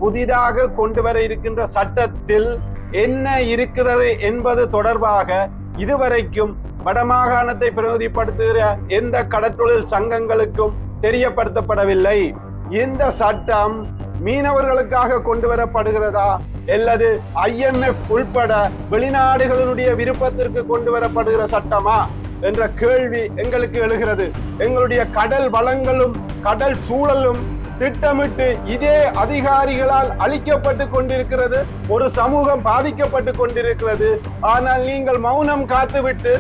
புதிதாக கொண்டு வர இருக்கின்ற சட்டத்தில் என்ன இருக்கிறது என்பது தொடர்பாக இதுவரைக்கும் வடமாகாணத்தை பிரதிநிதிப்படுத்துகிற எந்த கடற்றொழில் சங்கங்களுக்கும் தெரியப்படுத்தப்படவில்லை. இந்த சட்டம் மீனவர்களுக்காக கொண்டு வரப்படுகிறதா அல்லது IMF உள்பட வெளிநாடுகளினுடைய விருப்பத்திற்கு கொண்டு வரப்படுகிற சட்டமா என்ற கேள்வி எங்களுக்கு எழுகிறது. எங்களுடைய கடல் வளங்களும் கடல் சூழலும் திட்டமிட்டு இதே அதிகாரிகளால் அளிக்கப்பட்டு கொண்டிருக்கிறது. ஒரு சமூகம் பாதிக்கப்பட்டு கொண்டிருக்கிறது. ஆனால் நீங்கள் மௌனம் காத்துவிட்டு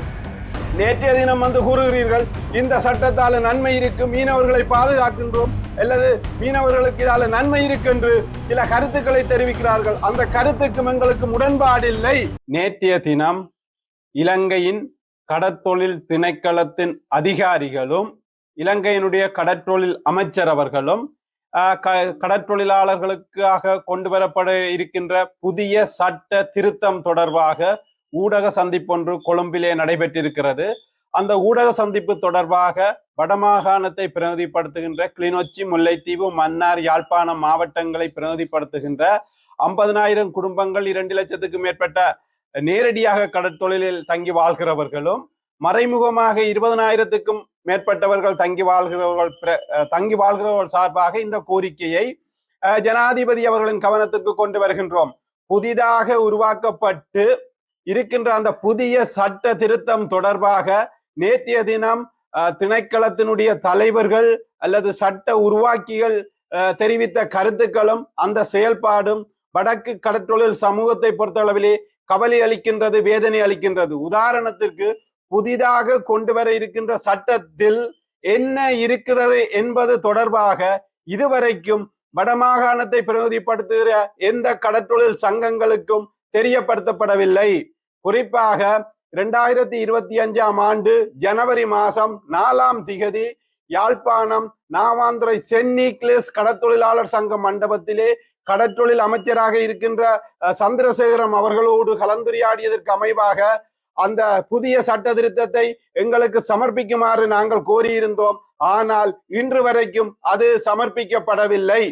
நேற்றைய தினம் கூறுகிறீர்கள் இந்த சட்டத்தால நன்மை இருக்கு, மீனவர்களை பாதுகாக்கின்றோம் அல்லது மீனவர்களுக்கு இதால நன்மை இருக்கு என்று சில கருத்துக்களை தெரிவிக்கிறார்கள். அந்த கருத்துக்கும் எங்களுக்கு முரண்பாடில்லை. நேற்றைய தினம் இலங்கையின் கடற்தொழில் திணைக்களத்தின் அதிகாரிகளும் இலங்கையினுடைய கடற்றொழில் அமைச்சர் அவர்களும் கடற்றொழிலாளர்களுக்காக கொண்டு வரப்பட இருக்கின்ற புதிய சட்ட திருத்தம் தொடர்பாக ஊடக சந்திப்பொன்று கொழும்பிலே நடைபெற்றிருக்கிறது. அந்த ஊடக சந்திப்பு தொடர்பாக வடமாகாணத்தை பிரதிநிதிப்படுத்துகின்ற கிளிநொச்சி, முல்லைத்தீவு, மன்னார், யாழ்ப்பாணம் மாவட்டங்களை பிரதிநிதிப்படுத்துகின்ற 50,000 குடும்பங்கள், 2 லட்சத்துக்கும் மேற்பட்ட நேரடியாக கடற்தொழிலில் தங்கி வாழ்கிறவர்களும் மறைமுகமாக 20,000த்துக்கும் மேற்பட்டவர்கள் தங்கி வாழ்கிறவர்கள் சார்பாக இந்த கோரிக்கையை ஜனாதிபதி அவர்களின் கவனத்திற்கு கொண்டு வருகின்றோம். புதிதாக உருவாக்கப்பட்டு இருக்கின்ற அந்த புதிய சட்ட திருத்தம் தொடர்பாக நேற்றைய தினம் திணைக்களத்தினுடைய தலைவர்கள் அல்லது சட்ட உருவாக்கிகள் தெரிவித்த கருத்துக்களும் அந்த செயல்பாடும் வடக்கு கடற்றொழில் சமூகத்தை பொறுத்தளவிலே கவலை அளிக்கின்றது, வேதனை அளிக்கின்றது. உதாரணத்திற்கு புதிதாக கொண்டு வர இருக்கின்ற சட்டத்தில் என்ன இருக்கிறது என்பது தொடர்பாக இதுவரைக்கும் வடமாகாணத்தை பிரதிநிதிப்படுத்துகிற எந்த கடற்றொழில் சங்கங்களுக்கும் தெரியப்படுத்தப்படவில்லை. குறிப்பாக 2025 ஆண்டு ஜனவரி மாதம் 4ஆம் திகதி யாழ்ப்பாணம் நாவாந்துறை சென்ட் நிக்லஸ் கடற்தொழிலாளர் சங்க மண்டபத்திலே கடற்றொழில் அமைச்சராக இருக்கின்ற சந்திரசேகரம் அவர்களோடு கலந்துரையாடியதற்கு அமைவாக அந்த புதிய சட்ட திருத்தத்தை எங்களுக்கு சமர்ப்பிக்குமாறு நாங்கள் கோரியிருந்தோம். ஆனால் இன்று வரைக்கும் அது சமர்ப்பிக்கப்படவில்லை.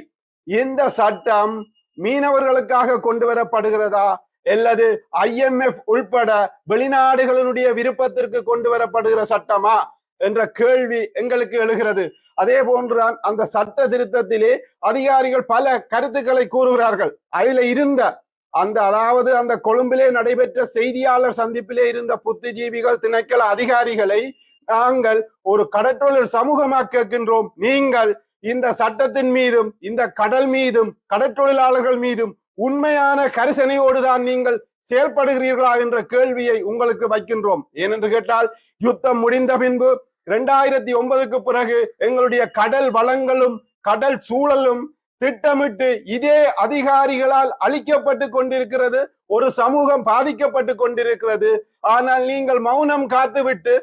இந்த சட்டம் மீனவர்களுக்காக கொண்டு வரப்படுகிறதா அல்லது IMF உள்பட வெளிநாடுகளினுடைய விருப்பத்திற்கு கொண்டு வரப்படுகிற சட்டமா என்ற கேள்வி எங்களுக்கு எழுகிறது. அதே போன்றுதான் அந்த சட்ட திருத்தத்திலே அதிகாரிகள் பல கருத்துக்களை கூறுகிறார்கள். அதில் இருந்த அந்த கொழும்பிலே நடைபெற்ற செய்தியாளர் சந்திப்பிலே இருந்த புத்திஜீவிகள் திணைக்கள அதிகாரிகளை நாங்கள் ஒரு கடற்றொழில் சமூகமாக கேட்கின்றோம். நீங்கள் இந்த சட்டத்தின் மீதும் இந்த கடல் மீதும் கடற்றொழிலாளர்கள் மீதும் உண்மையான கரிசனையோடு தான் நீங்கள் செயல்படுகிறீர்களா என்ற கேள்வியை உங்களுக்கு வைக்கின்றோம். ஏனென்று கேட்டால் யுத்தம் முடிந்த பின்பு 2009க்கு பிறகு எங்களுடைய கடல் வளங்களும் கடல் சூழலும் திட்டமிட்டு இதே அதிகாரிகளால் அளிக்கப்பட்டு கொண்டிருக்கிறது. ஒரு சமூகம் பாதிக்கப்பட்டு கொண்டிருக்கிறது. ஆனால் நீங்கள் மௌனம் காத்துவிட்டு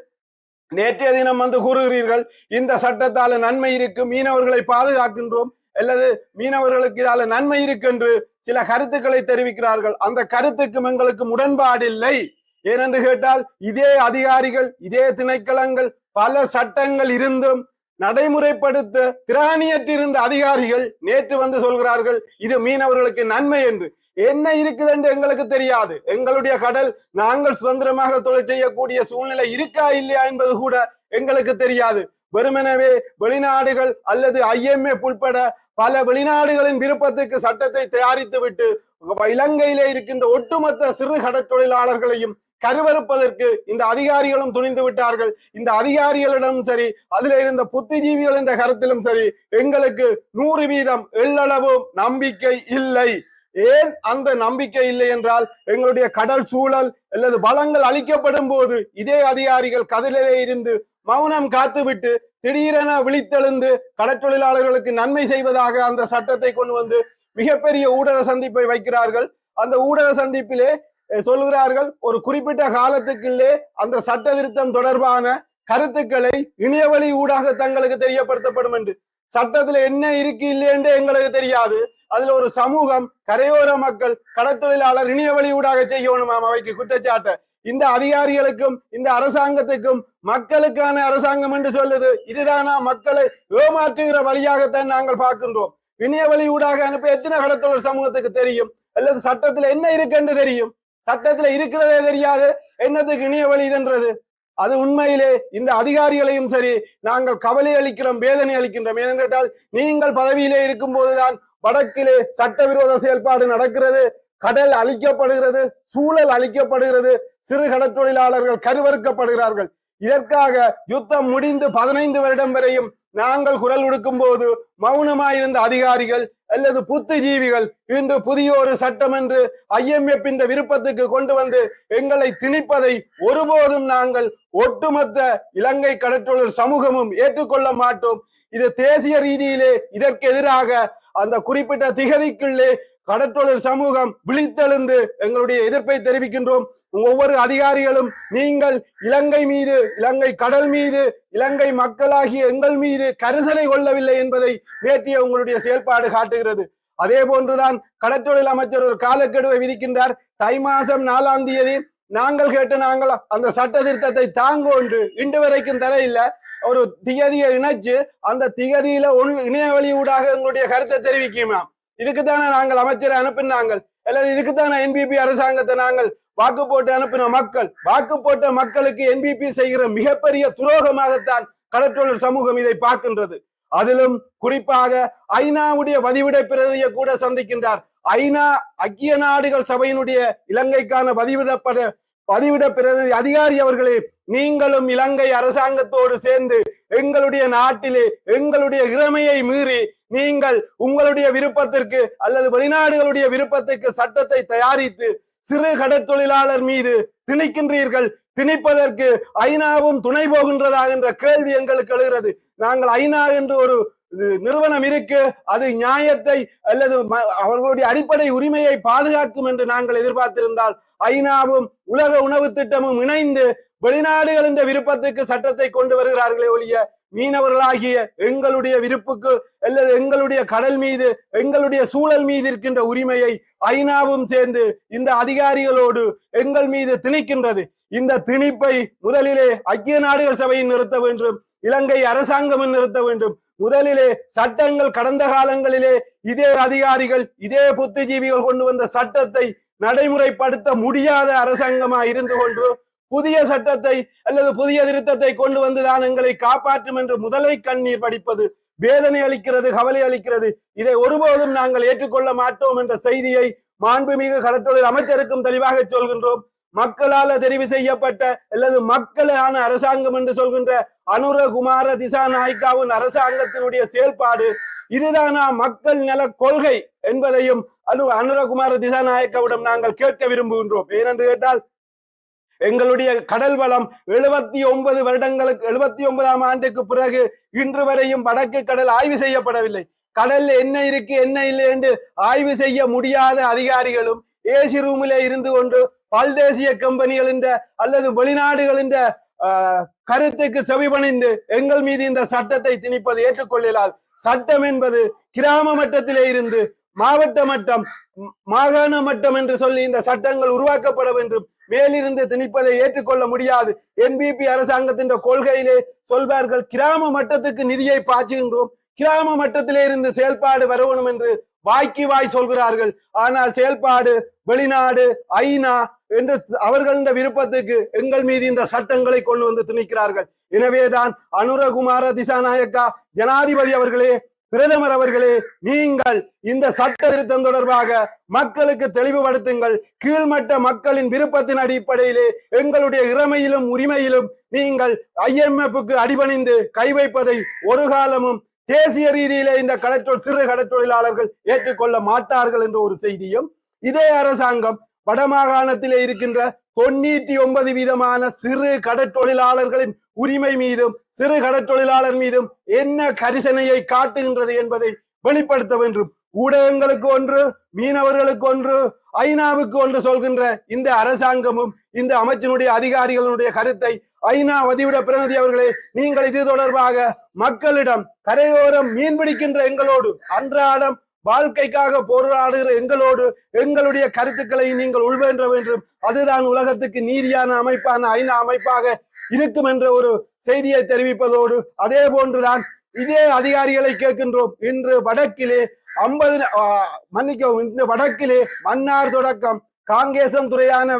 நேற்றைய தினம் கூறுகிறீர்கள் இந்த சட்டத்தால நன்மை இருக்கு, மீனவர்களை பாதுகாக்கின்றோம் அல்லது மீனவர்களுக்கு இதால நன்மை இருக்கு என்று சில கருத்துக்களை தெரிவிக்கிறார்கள். அந்த கருத்துக்கும் எங்களுக்கு முரண்பாடில்லை. ஏனென்று கேட்டால் இதே அதிகாரிகள் இதே திணைக்களங்கள் பல சட்டங்கள் இருந்தும் நடைமுறைப்படுத்த திராணியற்றிருந்த அதிகாரிகள் நேற்று சொல்கிறார்கள் இது மீனவர்களுக்கு நன்மை என்று. என்ன இருக்குது என்று எங்களுக்கு தெரியாது. எங்களுடைய கடல் நாங்கள் சுதந்திரமாக தொழில் செய்யக்கூடிய சூழ்நிலை இருக்கா இல்லையா என்பது கூட எங்களுக்கு தெரியாது. வெறுமெனவே வெளிநாடுகள் அல்லது IMF உட்பட பல வெளிநாடுகளின் விருப்பத்துக்கு சட்டத்தை தயாரித்து விட்டு இலங்கையிலே இருக்கின்ற ஒட்டுமொத்த சிறு கடற்தொழிலாளர்களையும் கருவறுப்பதற்கு இந்த அதிகாரிகளும் துணிந்து விட்டார்கள். இந்த அதிகாரிகளிடம் சரி, அதில் இருந்த புத்திஜீவிகள் என்ற கருத்திலும் சரி, எங்களுக்கு 100% எள்ளளவும் நம்பிக்கை இல்லை. ஏன் அந்த நம்பிக்கை இல்லை என்றால் எங்களுடைய கடல் சூழல் அல்லது வளங்கள் அளிக்கப்படும் போது இதே அதிகாரிகள் கதிலே இருந்து மௌனம் காத்துவிட்டு திடீரென விழித்தெழுந்து கடற்தொழிலாளர்களுக்கு நன்மை செய்வதாக அந்த சட்டத்தை கொண்டு மிகப்பெரிய ஊடக சந்திப்பை வைக்கிறார்கள். அந்த ஊடக சந்திப்பிலே சொல்கிறார்கள் ஒரு குறிப்பிட்ட காலத்துக்குள்ளே அந்த சட்ட திருத்தம் தொடர்பான கருத்துக்களை இணையவழி ஊடாக தங்களுக்கு தெரியப்படுத்தப்படும் என்று. சட்டத்துல என்ன இருக்கு இல்லையென்று எங்களுக்கு தெரியாது. அதுல ஒரு சமூகம் கரையோர மக்கள் கடற்தொழிலாளர் இணையவழி ஊடாக செய்யணுமாம் அவைக்கு குற்றச்சாட்டு. இந்த அதிகாரிகளுக்கும் இந்த அரசாங்கத்துக்கும் மக்களுக்கான அரசாங்கம் என்று சொல்லுது. இதுதானா மக்களை ஏமாற்றுகிற வழியாகத்தான் நாங்கள் பார்க்கின்றோம். இணையவழி ஊடாக அனுப்ப எத்தனை கடத்தொழில் சமூகத்துக்கு தெரியும்? அல்லது சட்டத்துல என்ன இருக்குன்னு தெரியும்? சட்டத்துல இருக்கிறதே தெரியாது, என்னத்துக்கு இணையவழின்றது? அது உண்மையிலே இந்த அதிகாரிகளையும் சரி நாங்கள் கவலை அளிக்கிறோம், வேதனை அளிக்கின்றோம். ஏனென்றால் நீங்கள் பதவியிலே இருக்கும் போதுதான் வடக்கிலே சட்டவிரோத செயல்பாடு நடக்கிறது, கடல் அழிக்கப்படுகிறது, சூழல் அழிக்கப்படுகிறது, சிறு கடற்தொழிலாளர்கள் கருவறுக்கப்படுகிறார்கள். இதற்காக யுத்தம் முடிந்து 15 வருடம் வரையும் நாங்கள் குரல் கொடுக்கும் போது மௌனமாயிருந்த அதிகாரிகள் அல்லது புத்திஜீவிகள் இன்று புதிய ஒரு சட்டம் என்று IMF விருப்பத்துக்கு கொண்டு வந்து எங்களை திணிப்பதை ஒருபோதும் நாங்கள் ஒட்டுமொத்த இலங்கை கடற்றொழில் சமூகமும் ஏற்றுக்கொள்ள மாட்டோம். இது தேசிய ரீதியிலே இதற்கு எதிராக அந்த குறிப்பிட்ட திகதிக்குள்ளே கடற்றொழில் சமூகம் விழித்தெழுந்து எங்களுடைய எதிர்ப்பை தெரிவிக்கின்றோம். ஒவ்வொரு அதிகாரிகளும் நீங்கள் இலங்கை மீது, இலங்கை கடல் மீது, இலங்கை மக்களாகிய எங்கள் மீது கரிசனை கொள்ளவில்லை என்பதை நேற்றைய உங்களுடைய செயல்பாடு காட்டுகிறது. அதே போன்றுதான் கடற்றொழில் அமைச்சர் ஒரு காலக்கெடுவை விதிக்கின்றார். தை மாதம் 4ஆம் தேதி நாங்கள் அந்த சட்ட திருத்தத்தை தாங்கொண்டு இன்று வரைக்கும் தர இல்ல. ஒரு திகதியை இணைச்சு அந்த திகதியில இணையவழி ஊடாக எங்களுடைய கருத்தை தெரிவிக்குமா? இதுக்குத்தானே நாங்கள் அமைச்சரை அனுப்பினாங்க, அல்லது இதுக்குத்தானே NPP அரசாங்கத்தை நாங்கள் வாக்கு போட்டு அனுப்பின மக்கள்? வாக்கு போட்ட மக்களுக்கு NPP செய்கிற மிகப்பெரிய துரோகமாகத்தான் கடற்றொழில் சமூகம் இதை பார்க்கின்றது. அதிலும் குறிப்பாக ஐநாவுடைய பதிவிட பிரதியை கூட சந்திக்கின்றார். ஐக்கிய நாடுகள் சபையினுடைய இலங்கைக்கான பதிவிட பிரதி அதிகாரி அவர்களே, நீங்களும் இலங்கை அரசாங்கத்தோடு சேர்ந்து எங்களுடைய நாட்டிலே எங்களுடைய இறைமையை மீறி நீங்கள் உங்களுடைய விருப்பத்திற்கு அல்லது வெளிநாடுகளுடைய விருப்பத்திற்கு சட்டத்தை தயாரித்து சிறு கடற்தொழிலாளர் மீது திணிக்கின்றீர்கள். திணிப்பதற்கு ஐநாவும் துணை போகின்றதா என்ற கேள்வி எங்களுக்கு எழுகிறது. நாங்கள் ஐநா என்று ஒரு நிறுவனம் இருக்கு, அது நியாயத்தை அல்லது அவர்களுடைய அடிப்படை உரிமையை பாதுகாக்கும் என்று நாங்கள் எதிர்பார்த்திருந்தால் ஐநாவும் உலக உணவு திட்டமும் இணைந்து வெளிநாடுகள் என்ற விருப்பத்துக்கு சட்டத்தை கொண்டு வருகிறார்களே ஒழிய மீனவர்களாகிய எங்களுடைய விருப்புக்கு அல்லது எங்களுடைய கடல் மீது எங்களுடைய சூழல் மீது இருக்கின்ற உரிமையை ஐநாவும் சேர்ந்து இந்த அதிகாரிகளோடு எங்கள் மீது திணிக்கின்றது. இந்த திணிப்பை முதலிலே ஐக்கிய நாடுகள் சபையை நிறுத்த வேண்டும், இலங்கை அரசாங்கம் நிறுத்த வேண்டும். முதலிலே சட்டங்கள் கடந்த காலங்களிலே இதே அதிகாரிகள் இதே புத்திஜீவிகள் கொண்டு வந்த சட்டத்தை நடைமுறைப்படுத்த முடியாத அரசாங்கமா இருந்து கொண்டு புதிய சட்டத்தை அல்லது புதிய திருத்தத்தை கொண்டு வந்துதான் எங்களை காப்பாற்றும் என்று முதலை கண்ணீர் படிப்பது வேதனை அளிக்கிறது, கவலை அளிக்கிறது. இதை ஒருபோதும் நாங்கள் ஏற்றுக்கொள்ள மாட்டோம் என்ற செய்தியை மாண்புமிகு கடற்றொழில் அமைச்சருக்கும் தெளிவாக சொல்கின்றோம். மக்களால் தெரிவு செய்யப்பட்ட அல்லது மக்களான அரசாங்கம் என்று சொல்கின்ற அனுரகுமார திசாநாயக்காவின் அரசாங்கத்தினுடைய செயல்பாடு இதுதானா மக்கள் நல கொள்கை என்பதையும் அனுரகுமார திசாநாயக்காவிடம் நாங்கள் கேட்க விரும்புகின்றோம். ஏனென்று கேட்டால் எங்களுடைய கடல் வளம் 79 வருடங்களுக்கு 79ஆம் ஆண்டுக்கு பிறகு இன்று வரையும் வடக்கு கடல் ஆய்வு செய்யப்படவில்லை. கடல்ல என்ன இருக்கு என்ன இல்லை என்று ஆய்வு செய்ய முடியாத அதிகாரிகளும் ஏசி ரூமிலே இருந்து கொண்டு பல்தேசிய கம்பெனிகள் அல்லது வெளிநாடுகள் கருத்துக்கு செவிபணிந்து எங்கள் மீது இந்த சட்டத்தை திணிப்பது ஏற்றுக்கொள்ளலால். சட்டம் என்பது கிராம மட்டத்திலே இருந்து மாவட்ட மட்டம், மாகாண மட்டம் என்று சொல்லி இந்த சட்டங்கள் உருவாக்கப்பட வேண்டும். மேலிருந்து திணிப்பதை ஏற்றுக்கொள்ள முடியாது. NPP அரசாங்கத்தின் கொள்கையிலே சொல்வார்கள், கிராம மட்டத்துக்கு நிதியை பாய்ச்சுகின்றோம், கிராம மட்டத்திலே இருந்து செயல்பாடு வரணும் என்று வாய்க்கு வாய் சொல்கிறார்கள். ஆனால் செயல்பாடு வெளிநாடு ஐநா என்று அவர்கள விருப்பத்துக்கு எங்கள் மீது இந்த சட்டங்களை கொண்டு வந்து திணிக்கிறார்கள். எனவேதான் அனுரகுமார திசாநாயக்கா ஜனாதிபதி அவர்களே, பிரதமர் அவர்களே, நீங்கள் இந்த சட்ட திருத்தம் தொடர்பாக மக்களுக்கு தெளிவுபடுத்துங்கள். கீழ்மட்ட மக்களின் விருப்பத்தின் அடிப்படையிலே எங்களுடைய இறைமையிலும் உரிமையிலும் நீங்கள் IMF-க்கு அடிபணிந்து கை வைப்பதை ஒரு காலமும் தேசிய ரீதியிலே இந்த சிறு கடற்றொழிலாளர்கள் ஏற்றுக்கொள்ள மாட்டார்கள் என்ற ஒரு செய்தியும், இதே அரசாங்கம் வடமாகாணத்திலே இருக்கின்ற 99% சிறு கடற்றொழிலாளர்களின் உரிமை மீதும் சிறு கடற்றொழிலாளர் மீதும் என்ன கரிசனையை காட்டுகின்றது என்பதை வெளிப்படுத்த வேண்டும். ஊடகங்களுக்கு ஒன்று, மீனவர்களுக்கு ஒன்று, ஐநாவுக்கு ஒன்று சொல்கின்ற இந்த அரசாங்கமும் இந்த அமைச்சினுடைய அதிகாரிகளுடைய கருத்தை ஐநா பதிவிட பிரதிநிதி அவர்களே, நீங்கள் இது தொடர்பாக மக்களிடம் கரையோரம் மீன்பிடிக்கின்ற எங்களோடு அன்றாடம் வாழ்க்கைக்காக போராடுகிற எங்களோடு எங்களுடைய கருத்துக்களை நீங்கள் உள்வேண்ட வேண்டும். அதுதான் உலகத்துக்கு நீதியான அமைப்பான ஐநா அமைப்பாக இருக்கும் என்ற ஒரு செய்தியை தெரிவிப்பதோடு, அதே போன்றுதான் இதே அதிகாரிகளை கேட்கின்றோம். இன்று வடக்கிலே 50 மன்னிக்கவும், இன்று வடக்கிலே மன்னார் தொடக்கம் காங்கேசம் துறையான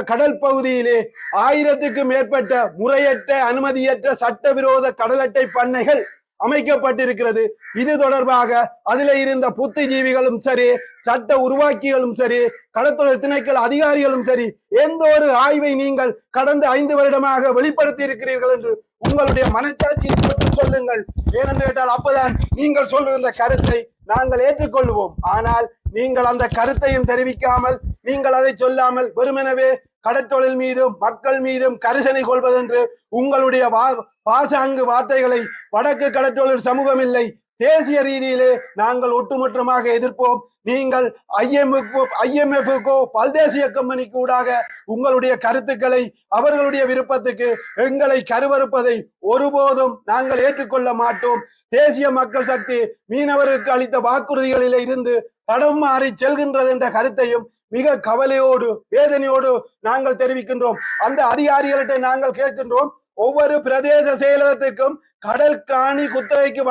கடல் பகுதியிலே 1000க்கும் மேற்பட்ட முறையற்ற அனுமதியற்ற சட்டவிரோத கடல் அட்டை பண்ணைகள் அமைக்கப்பட்டிருக்கிறது. இது தொடர்பாக அதில் இருந்த புத்திஜீவிகளும் சரி, சட்ட உருவாக்கிகளும் சரி, கடற்தொழில் திணைக்கள அதிகாரிகளும் சரி, எந்த ஒரு ஆய்வை நீங்கள் கடந்த 5 வருடமாக வெளிப்படுத்தி இருக்கிறீர்கள் என்று உங்களுடைய மனச்சாட்சியை சொல்லுங்கள். ஏனென்று கேட்டால் அப்பதான் நீங்கள் சொல்லுகின்ற கருத்தை நாங்கள் ஏற்றுக்கொள்வோம். ஆனால் நீங்கள் அந்த கருத்தையும் தெரிவிக்காமல், நீங்கள் அதை சொல்லாமல் வெறுமெனவே கடற்றொழில் மீதும் மக்கள் மீதும் கரிசனை கொள்வதென்று உங்களுடைய பாசாங்கு வார்த்தைகளை வடக்கு கடற்றொழில் சமூகம் இல்லை, தேசிய ரீதியிலே நாங்கள் ஒட்டுமொத்தமாக எதிர்ப்போம். நீங்கள் IMF-க்கோ பல்தேசிய கம்பெனிக்கு ஊடாக உங்களுடைய கருத்துக்களை அவர்களுடைய விருப்பத்துக்கு எங்களை கருவறுப்பதை ஒருபோதும் நாங்கள் ஏற்றுக்கொள்ள மாட்டோம். தேசிய மக்கள் சக்தி மீனவருக்கு அளித்த வாக்குறுதிகளில் இருந்து தடம் மாறி செல்கின்றது என்ற கருத்தையும் மிக கவலையோடு வேதனையோடு நாங்கள் தெரிவிக்கின்றோம். அந்த அதிகாரிகள்கிட்ட நாங்கள் கேட்கின்றோம், ஒவ்வொரு பிரதேச செயலகத்துக்கும் கடல் காணி குத்தகைக்கு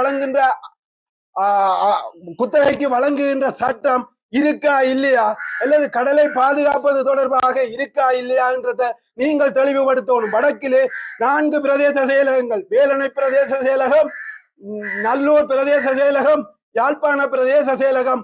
வழங்குகின்ற சட்டம் இருக்கா இல்லையா, அல்லது கடலை பாதுகாப்பது தொடர்பாக இருக்கா இல்லையா என்றதை நீங்கள் தெளிவுபடுத்தணும். வடக்கிலே 4 பிரதேச செயலகங்கள், வேலணை பிரதேச செயலகம், நல்லூர் பிரதேச செயலகம், யாழ்ப்பாண பிரதேச செயலகம்,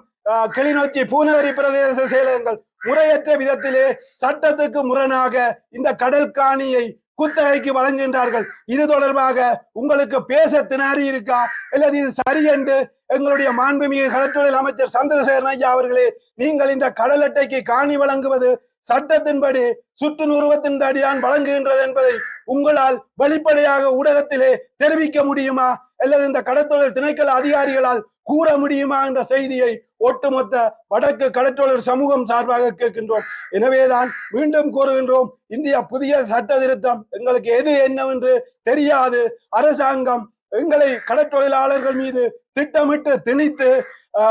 கிளிநொச்சி பூநகரி பிரதேச செயலகங்கள் முறையற்ற விதத்திலே சட்டத்துக்கு முரணாக இந்த கடல் காணியை குத்தகைக்கு வழங்குகின்றார்கள். இது தொடர்பாக உங்களுக்கு பேச திணறி இருக்கா, அல்லது இது சரி என்று எங்களுடைய மாண்புமிகு கடற்றொழில் அமைச்சர் சந்திரசேகரன் ஐயா அவர்களே, நீங்கள் இந்த கடல் அட்டைக்கு காணி வழங்குவது சட்டத்தின்படி சுற்றுநூறுவத்தின் அடிதான் வழங்குகின்றது என்பதை உங்களால் வெளிப்படையாக ஊடகத்திலே தெரிவிக்க முடியுமா, அல்லது இந்த கடற்தொழில் திணைக்கள அதிகாரிகளால் கூற முடியுமா என்ற செய்தியை ஒட்டுமொத்த வடக்கு கடற்றொழில் சமூகம் சார்பாக கேட்கின்றோம். எனவேதான் மீண்டும் கூறுகின்றோம், இந்திய புதிய சட்ட திருத்தம் எங்களுக்கு எது என்னவென்று தெரியாது. அரசாங்கம் எங்களை கடற்றொழிலாளர்கள் மீது திட்டமிட்டு திணித்து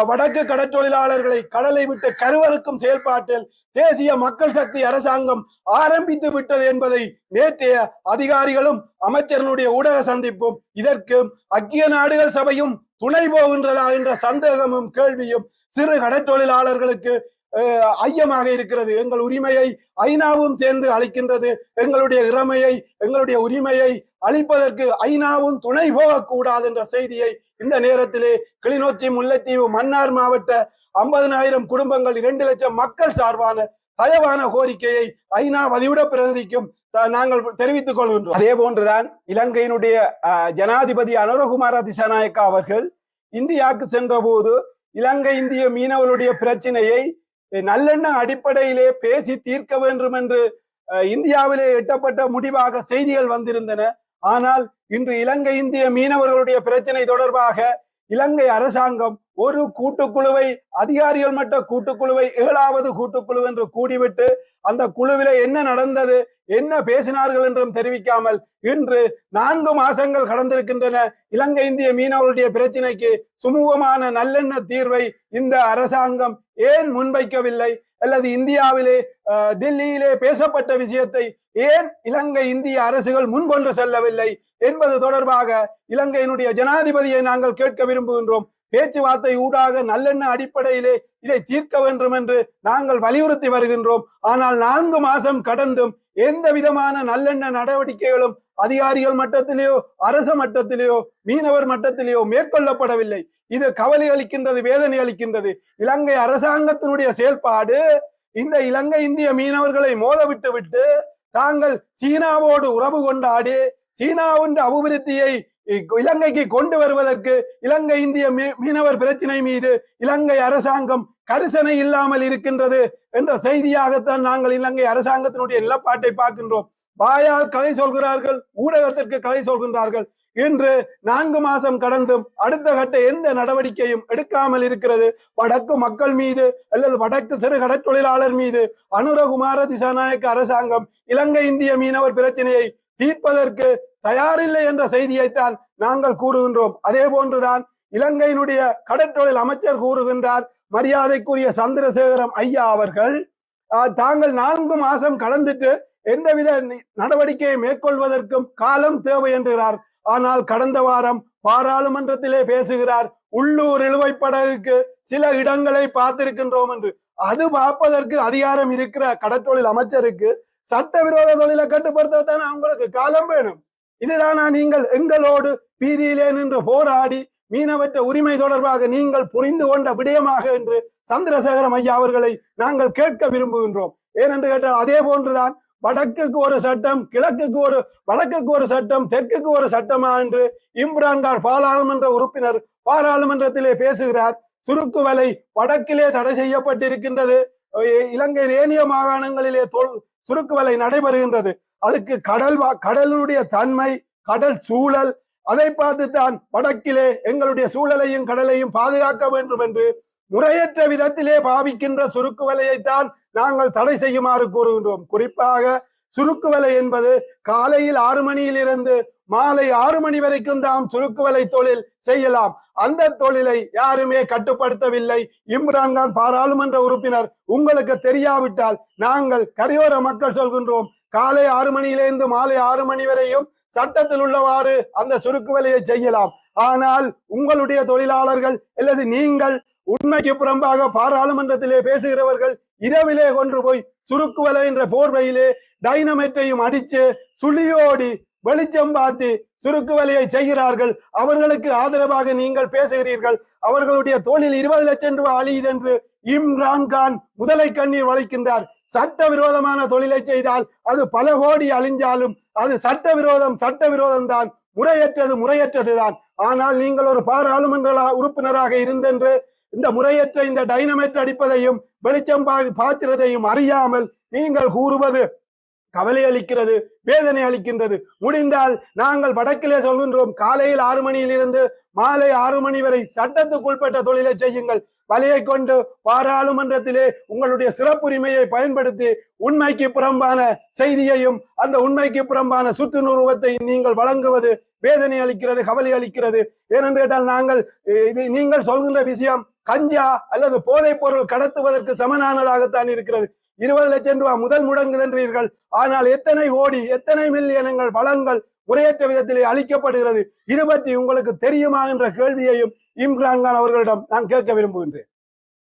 வடக்கு கடற்றொழிலாளர்களை கடலை விட்டு கருவறுக்கும் செயல்பாட்டில் தேசிய மக்கள் சக்தி அரசாங்கம் ஆரம்பித்து விட்டது என்பதை நேற்றைய அதிகாரிகளும் அமைச்சரனுடைய ஊடக சந்திப்பும் இதற்கு ஐக்கிய நாடுகள் சபையும் துணை போகின்றதா என்ற சந்தேகமும் கேள்வியும் சிறு கடற்றொழிலாளர்களுக்கு ஐயமாக இருக்கிறது. எங்கள் உரிமையை ஐநாவும் சேர்ந்து அளிக்கின்றது. எங்களுடைய உரிமையை அளிப்பதற்கு ஐநாவும் துணை போகக்கூடாது என்ற செய்தியை இந்த நேரத்திலே கிளிநொச்சி, முல்லைத்தீவு, மன்னார் மாவட்ட 50,000 குடும்பங்கள், 2 லட்சம் மக்கள் சார்பான தயவான கோரிக்கையை ஐநா வதிவிட பிரதிநிதிக்கும் நாங்கள் தெரிவித்துக் கொள்கின்றோம். அதே போன்றுதான் இலங்கையினுடைய ஜனாதிபதி அனுரகுமார திசாநாயக்கா அவர்கள் இந்தியாவுக்கு சென்ற போது இலங்கை இந்திய மீனவர்களுடைய பிரச்சனையை நல்லெண்ண அடிப்படையிலே பேசி தீர்க்க வேண்டும் என்று இந்தியாவிலே எட்டப்பட்ட முடிவாக செய்திகள் வந்திருந்தன. ஆனால் இன்று இலங்கை இந்திய மீனவர்களுடைய பிரச்சனை தொடர்பாக இலங்கை அரசாங்கம் ஒரு கூட்டுக்குழுவை, அதிகாரிகள் மட்ட கூட்டுக்குழுவை 7வது கூட்டுக்குழு என்று கூடிவிட்டு அந்த குழுவில என்ன நடந்தது, என்ன பேசினார்கள் என்றும் தெரிவிக்காமல் இன்று 4 மாசங்கள் கடந்திருக்கின்றன. இலங்கை இந்திய மீனவர்களுடைய பிரச்சனைக்கு சுமூகமான நல்லெண்ண தீர்வை இந்த அரசாங்கம் ஏன் முன்வைக்கவில்லை, அல்லது இந்தியாவிலே டெல்லியிலே பேசப்பட்ட விஷயத்தை ஏன் இலங்கை இந்திய அரசுகள் முன்கொண்டு செல்லவில்லை என்பது தொடர்பாக இலங்கையினுடைய ஜனாதிபதியை நாங்கள் கேட்க விரும்புகின்றோம். பேச்சுவார்த்தை ஊடாக நல்லெண்ண அடிப்படையிலே இதை தீர்க்க வேண்டும் என்று நாங்கள் வலியுறுத்தி வருகின்றோம். ஆனால் 4 மாசம் கடந்தும் எந்த விதமான நல்லெண்ண நடவடிக்கைகளும் அதிகாரிகள் மட்டத்திலேயோ அரச மட்டத்திலேயோ மீனவர் மட்டத்திலேயோ மேற்கொள்ளப்படவில்லை. இது கவலை அளிக்கின்றது, வேதனை அளிக்கின்றது. இலங்கை அரசாங்கத்தினுடைய செயல்பாடு இந்த இலங்கை இந்திய மீனவர்களை மோத விட்டு தாங்கள் சீனாவோடு உறவு கொண்டாடி சீனாவின் அபிவிருத்தியை இலங்கைக்கு கொண்டு வருவதற்கு இலங்கை இந்திய மீனவர் பிரச்சனை மீது இலங்கை அரசாங்கம் கரிசனை இல்லாமல் இருக்கின்றது என்ற செய்தியாகத்தான் நாங்கள் இலங்கை அரசாங்கத்தினுடைய நிலப்பாட்டை பார்க்கின்றோம். வாயால் கதை சொல்கிறார்கள், ஊடகத்திற்கு கதை சொல்கின்றார்கள். இன்று 4 மாசம் கடந்தும் அடுத்த கட்ட எந்த நடவடிக்கையும் எடுக்காமல் இருக்கிறது. வடக்கு மக்கள் மீது அல்லது வடக்கு சிறு கடற்தொழிலாளர் மீது அனுரகுமார திசாநாயக்க அரசாங்கம் இலங்கை இந்திய மீனவர் பிரச்சனையை தீர்ப்பதற்கு தயாரில்லை என்ற செய்தியைத்தான் நாங்கள் கூறுகின்றோம். அதே போன்றுதான் இலங்கையினுடைய கடற்றொழில் அமைச்சர் கூறுகின்றார். மரியாதைக்குரிய சந்திரசேகரம் ஐயா அவர்கள் தாங்கள் 4 மாசம் கடந்துட்டு எந்தவித நடவடிக்கையை மேற்கொள்வதற்கும் காலம் தேவை என்கிறார். ஆனால் கடந்த வாரம் பாராளுமன்றத்திலே பேசுகிறார் உள்ளூர் இழுவை படகுக்கு சில இடங்களை பார்த்திருக்கின்றோம் என்று. அது பார்ப்பதற்கு அதிகாரம் இருக்கிற கடற்றொழில் அமைச்சருக்கு சட்டவிரோத தொழிலை கட்டுப்படுத்தத்தான் அவங்களுக்கு காலம் வேணும். இதுதானா நீங்கள் எங்களோடு வீதியிலே நின்று போராடி மீனவற்ற உரிமை தொடர்பாக நீங்கள் புரிந்து கொண்ட விடயமாக என்று சந்திரசேகரம் ஐயா அவர்களை நாங்கள் கேட்க விரும்புகின்றோம். ஏனென்று கேட்டால் அதே போன்றுதான் வடக்குக்கு ஒரு சட்டம், வடக்குக்கு ஒரு சட்டம், தெற்குக்கு ஒரு சட்டமா என்று இம்ரான்கான் பாராளுமன்ற உறுப்பினர் பாராளுமன்றத்திலே பேசுகிறார். சுருக்கு வலை வடக்கிலே தடை செய்யப்பட்டிருக்கின்றது, இலங்கையின் ஏனைய மாகாணங்களிலே சுருக்கு வலை நடைபெறுகின்றது. அதுக்கு கடலினுடைய தன்மை, கடல் சூழல், அதை பார்த்துத்தான் வடக்கிலே எங்களுடைய சூழலையும் கடலையும் பாதுகாக்க வேண்டும் என்று முறையற்ற விதத்திலே பாவிக்கின்ற சுருக்கு வலையைத்தான் நாங்கள் தடை செய்யுமாறு கூறுகின்றோம். குறிப்பாக சுருக்கு வலை என்பது காலையில் 6 மணியிலிருந்து மாலை 6 மணி வரைக்கும் தான் சுருக்கு வலை தொழில் செய்யலாம். அந்த தொழிலை யாருமே கட்டுப்படுத்தவில்லை. இம்ரான்கான் பாராளுமன்ற உறுப்பினர், உங்களுக்கு தெரியாவிட்டால் நாங்கள் கரையோர மக்கள் சொல்கின்றோம், காலை 6 மணியிலிருந்து மாலை 6 மணி வரையும் சட்டத்தில் உள்ளவாறு அந்த சுருக்கு வலையை செய்யலாம். ஆனால் உங்களுடைய தொழிலாளர்கள் அல்லது நீங்கள் உண்மைக்கு புறம்பாக பாராளுமன்றத்திலே பேசுகிறவர்கள் இரவிலே கொண்டு போய் சுருக்கு வலை என்ற போர்வையிலே டைனமைட்டையும் அடித்து சுழியோடி வெளிச்சம் பார்த்து சுருக்கு வலையை செய்கிறார்கள். அவர்களுக்கு ஆதரவாக நீங்கள் பேசுகிறீர்கள். அவர்களுடைய தொழில் 20 லட்சம் ரூபாய் அழியுது என்று இம்ரான்கான் முதலை கண்ணீர் வலிக்கின்றார். சட்டவிரோதமான தொழிலை செய்தால் அது பல கோடி அழிஞ்சாலும் அது சட்டவிரோதம் தான், முறையற்றதுதான். ஆனால் நீங்கள் ஒரு பாராளுமன்ற உறுப்பினராக இருந்தென்று இந்த முறையற்ற இந்த டைனமைட் அடிப்பதையும் வெளிச்சம் பாய்ச்சுறதையும் அறியாமல் நீங்கள் கூறுவது கவலை அளிக்கிறது, வேதனை அளிக்கின்றது. முடிந்தால் நாங்கள் வடக்கிலே சொல்கின்றோம், காலையில் 6 மணியிலிருந்து மாலை 6 மணி வரை சட்டத்துக்குள்பட்ட தொழிலை செய்யுங்கள். வலையை கொண்டு பாராளுமன்றத்திலே உங்களுடைய சிறப்புரிமையை பயன்படுத்தி உண்மைக்கு புறம்பான செய்தியையும் அந்த உண்மைக்கு புறம்பான சுற்றுநுருவத்தை நீங்கள் வழங்குவது வேதனை அளிக்கிறது, கவலை அளிக்கிறது. ஏனென்று கேட்டால் நீங்கள் சொல்கின்ற விஷயம் கஞ்சா அல்லது போதைப் பொருள் கடத்துவதற்கு சமனானதாகத்தான் இருக்கிறது. 20 லட்சம் ரூபாய் முதல் முடங்குகின்றீர்கள். ஆனால் எத்தனை கோடி, எத்தனை மில்லியனங்கள் வளங்கள் முறையற்ற விதத்திலே அளிக்கப்படுகிறது. இது பற்றி உங்களுக்கு தெரியுமா என்ற கேள்வியையும் இம்ரான்கான் அவர்களிடம் நான் கேட்க விரும்புகின்றேன்.